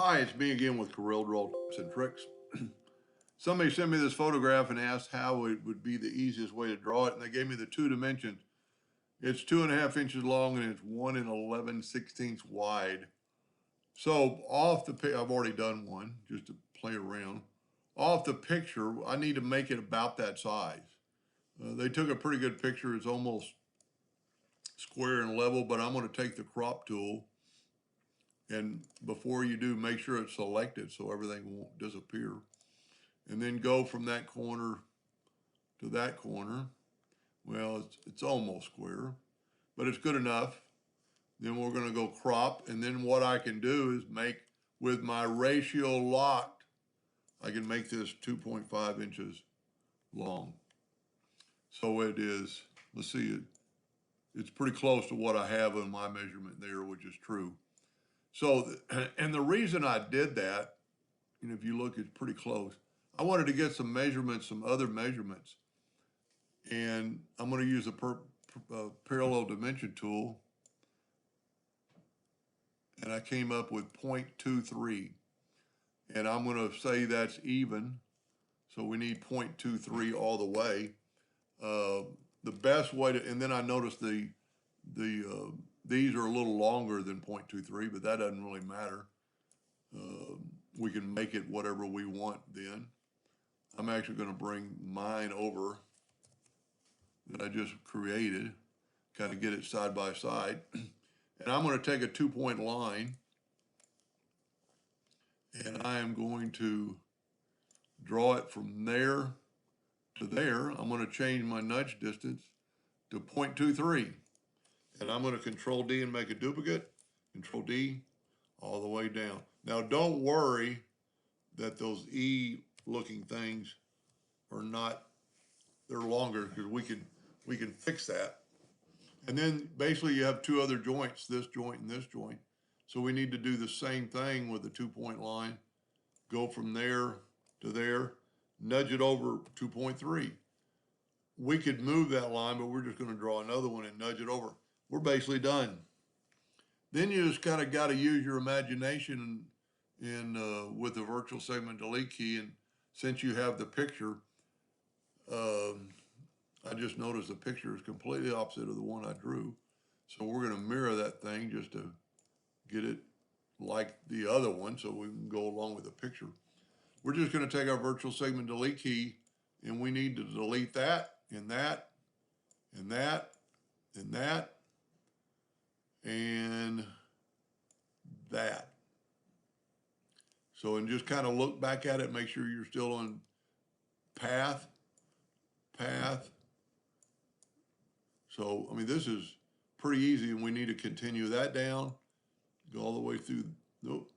Hi, it's me again with Corel Draw Tips and Tricks. Somebody sent me this photograph and asked how it would be the easiest way to draw it, and they gave me the two dimensions. It's 2.5 inches long and it's 1 and 11/16 wide. So off the I've already done one just to play around. Off the picture, I need to make it about that size. They took a pretty good picture. It's almost square and level, but I'm going to take the crop tool, and before you do, make sure it's selected so everything won't disappear. And then go from that corner to that corner. Well, it's almost square, but it's good enough. Then we're going to go crop, and then what I can do is make, with my ratio locked, I can make this 2.5 inches long. So it is, let's see, it's pretty close to what I have in my measurement there, which is true. So, and the reason I did that, if you look, it's pretty close. I wanted to get some measurements, some other measurements, and I'm going to use a parallel dimension tool, and I came up with 0.23, and I'm going to say that's even, so we need 0.23 all the way. The best way to, and then I noticed these are a little longer than 0.23, but that doesn't really matter. We can make it whatever we want then. I'm actually going to bring mine over that I just created, kind of get it side by side. And I'm going to take a 2-point line, and I am going to draw it from there to there. I'm going to change my nudge distance to 0.23. And I'm going to Control D and make a duplicate, Control D, all the way down. Now don't worry that those E looking things are not, they're longer, because we can fix that. And then basically you have two other joints, this joint and this joint. So we need to do the same thing with the 2-point line. Go from there to there, nudge it over 2.3. We could move that line, but we're just going to draw another one and nudge it over. We're basically done. Then you just kind of got to use your imagination with the virtual segment delete key. And since you have the picture, I just noticed the picture is completely opposite of the one I drew. So we're going to mirror that thing just to get it like the other one so we can go along with the picture. We're just going to take our virtual segment delete key, and we need to delete that and that and that and that and that. So, and just kind of look back at it, make sure you're still on path. So, I mean, this is pretty easy, and we need to continue that down, go all the way through. Nope.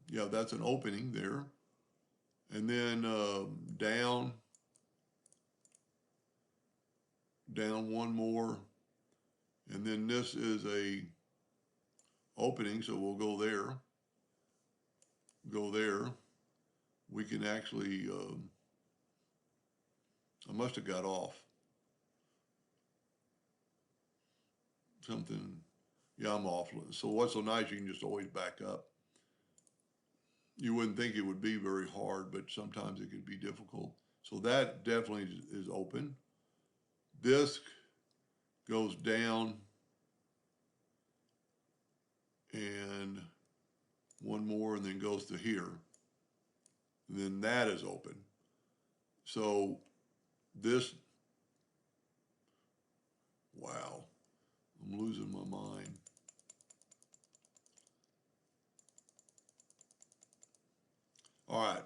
Yeah, that's an opening there. And then down one more. And then this is a opening, so we'll go there. We can actually, I must have got off something. Yeah, I'm off. So what's so nice, you can just always back up. You wouldn't think it would be very hard, but sometimes it could be difficult. So that definitely is open. This goes down and one more, and then goes to here. And then that is open. So this, wow, I'm losing my mind. All right.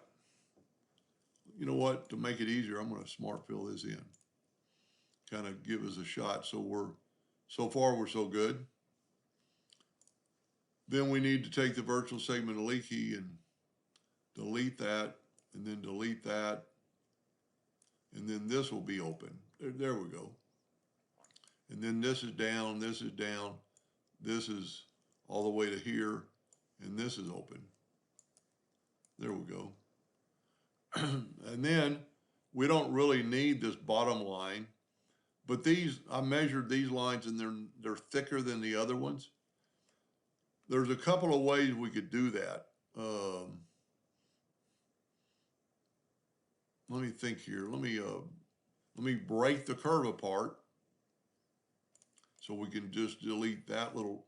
You know what? To make it easier, I'm going to smart fill this in. Kind of give us a shot. So far we're so good. Then we need to take the virtual segment delete key and delete that, and then delete that, and then this will be open. There we go. And then this is down, this is down, this is all the way to here, and this is open. There we go. And then we don't really need this bottom line, but these, I measured these lines, and they're thicker than the other ones. there's a couple of ways we could do that. Let me think here. Let me break the curve apart so we can just delete that little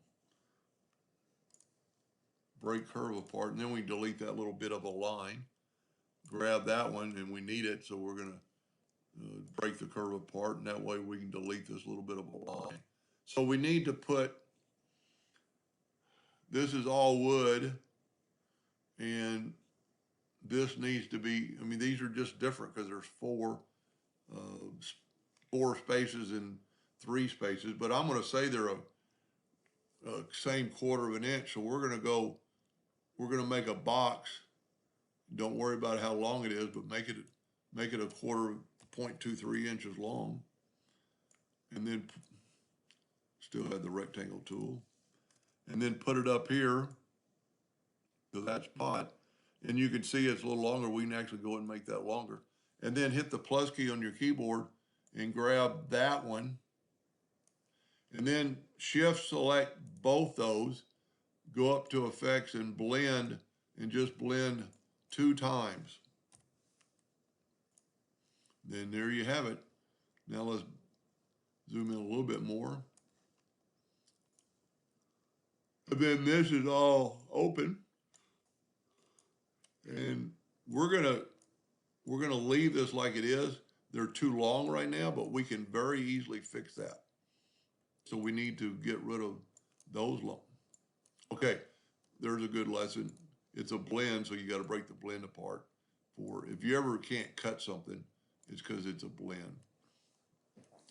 break curve apart, and then we delete that little bit of a line. Grab that one, and we need it, so we're going to break the curve apart, and that way we can delete this little bit of a line. So we need to put, this is all wood, and this needs to be, I mean, these are just different because there's four spaces and 3 spaces, but I'm going to say they're a same 1/4 of an inch. So we're going to make a box. Don't worry about how long it is, but make it a 0.23 inches long. And then still have the rectangle tool. And then put it up here to that spot. And you can see it's a little longer. We can actually go and make that longer. And then hit the plus key on your keyboard and grab that one. And then shift select both those, go up to effects and blend, and just blend 2 times. Then there you have it. Now let's zoom in a little bit more. And then this is all open. And we're gonna leave this like it is. They're too long right now, but we can very easily fix that. So we need to get rid of those long. Okay, there's a good lesson. It's a blend, so you got to break the blend apart. For if you ever can't cut something, it's because it's a blend.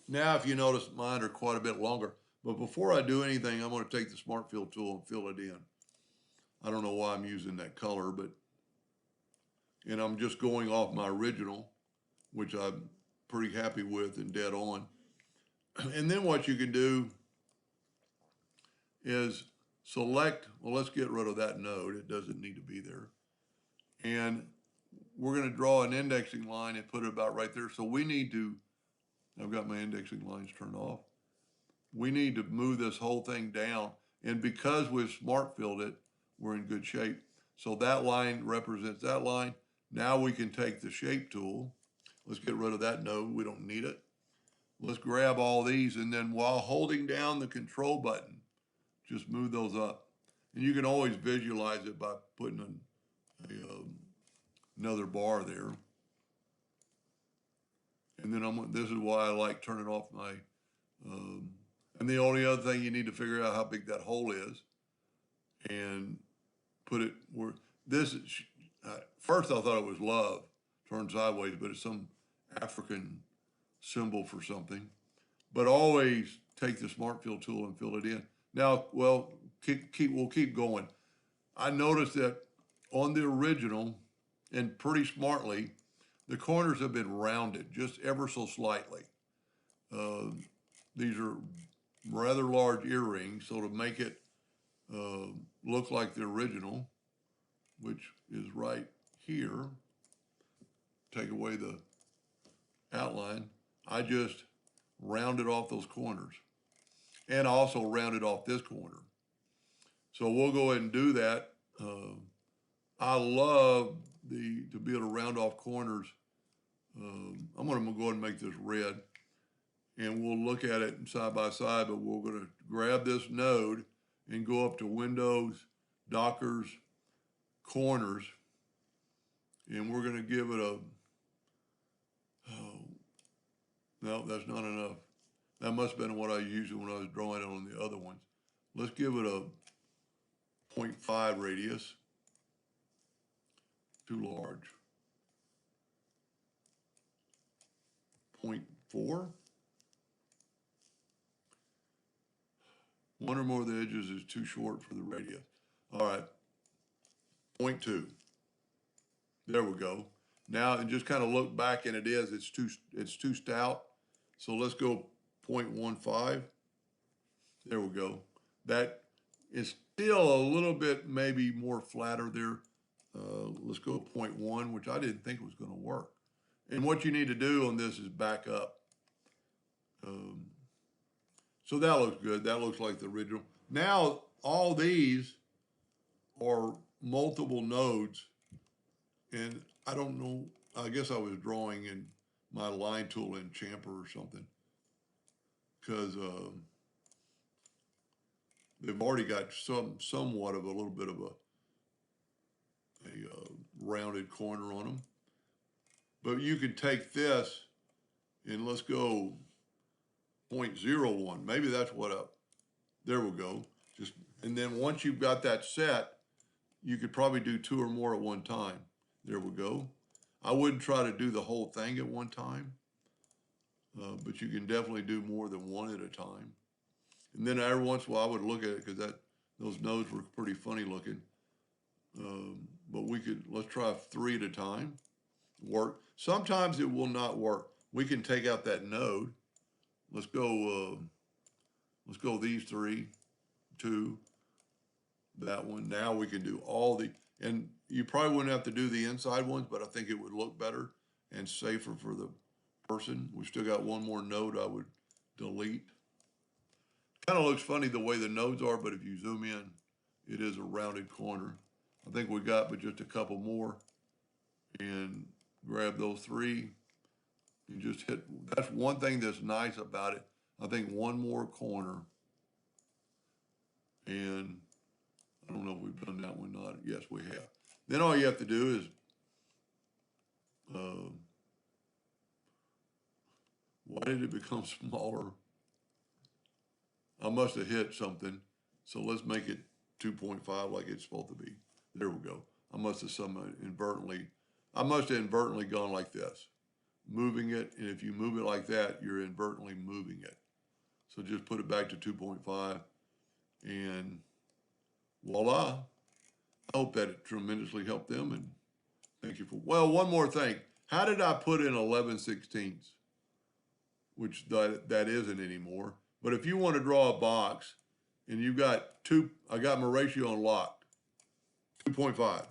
Now, if you notice, mine are quite a bit longer. But before I do anything, I'm going to take the Smart Fill tool and fill it in. I don't know why I'm using that color, and I'm just going off my original, which I'm pretty happy with and dead on. And then what you can do is select, well, let's get rid of that node. It doesn't need to be there. And we're going to draw an indexing line and put it about right there. So we need to, I've got my indexing lines turned off. We need to move this whole thing down. And because we've smart filled it, we're in good shape. So that line represents that line. Now we can take the shape tool. Let's get rid of that node. We don't need it. Let's grab all these, and then while holding down the control button, just move those up. And you can always visualize it by putting another bar there. And then this is why I like turning off my, and the only other thing you need to figure out how big that hole is and put it where, this is, first I thought it was love, turned sideways, but it's some African symbol for something. But always take the Smart Fill tool and fill it in. Now, well, we'll keep going. I noticed that on the original, and pretty smartly, the corners have been rounded just ever so slightly. These are rather large earrings, so to make it look like the original, which is right here, take away the outline, I just rounded off those corners, and also rounded off this corner. So we'll go ahead and do that. I love to be able to round off corners. I'm going to go ahead and make this red, and we'll look at it side by side, but we're going to grab this node and go up to Windows, Dockers, Corners, and we're going to give it a, no, that's not enough. That must have been what I used when I was drawing it on the other ones. Let's give it a 0.5 radius. Too large. 0.4. One or more of the edges is too short for the radius. All right. 0.2. There we go. Now, and just kind of look back, and it's too stout. So let's go 0.15. There we go. That is still a little bit maybe more flatter there. Let's go 0.1, which I didn't think was going to work. And what you need to do on this is back up. So that looks good. That looks like the original. Now, all these are multiple nodes, and I don't know, I guess I was drawing in my line tool in Champer or something, because they've already got somewhat of a little bit of a rounded corner on them. But you could take this and let's go 0.01. Maybe that's what up. There we go. Just, and then once you've got that set, you could probably do 2 or more at one time. There we go. I wouldn't try to do the whole thing at one time, but you can definitely do more than one at a time. And then every once in a while, I would look at it because those nodes were pretty funny looking. But let's try 3 at a time. Work. Sometimes it will not work. We can take out that node. Let's go these 3, 2, that one. Now we can do and you probably wouldn't have to do the inside ones, but I think it would look better and safer for the person. We still got one more node I would delete. Kind of looks funny the way the nodes are, but if you zoom in, it is a rounded corner. I think we got but just a couple more, and grab those 3. You just hit, that's one thing that's nice about it. I think one more corner, and I don't know if we've done that one or not. Yes, we have. Then all you have to do is, why did it become smaller? I must have hit something. So let's make it 2.5 like it's supposed to be. There we go. I must have inadvertently gone like this, moving it. And if you move it like that, you're inadvertently moving it. So just put it back to 2.5 and voila. I hope that it tremendously helped them, and thank you for, well, one more thing. How did I put in 11/16? Which that isn't anymore. But if you want to draw a box and you've got I got my ratio unlocked, 2.5.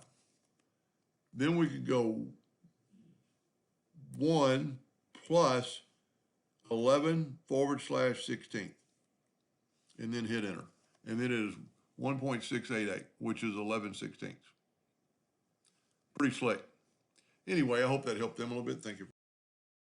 Then we could go 1 plus 11/16, and then hit enter. And then it is 1.688, which is 11/16. Pretty slick. Anyway, I hope that helped them a little bit. Thank you.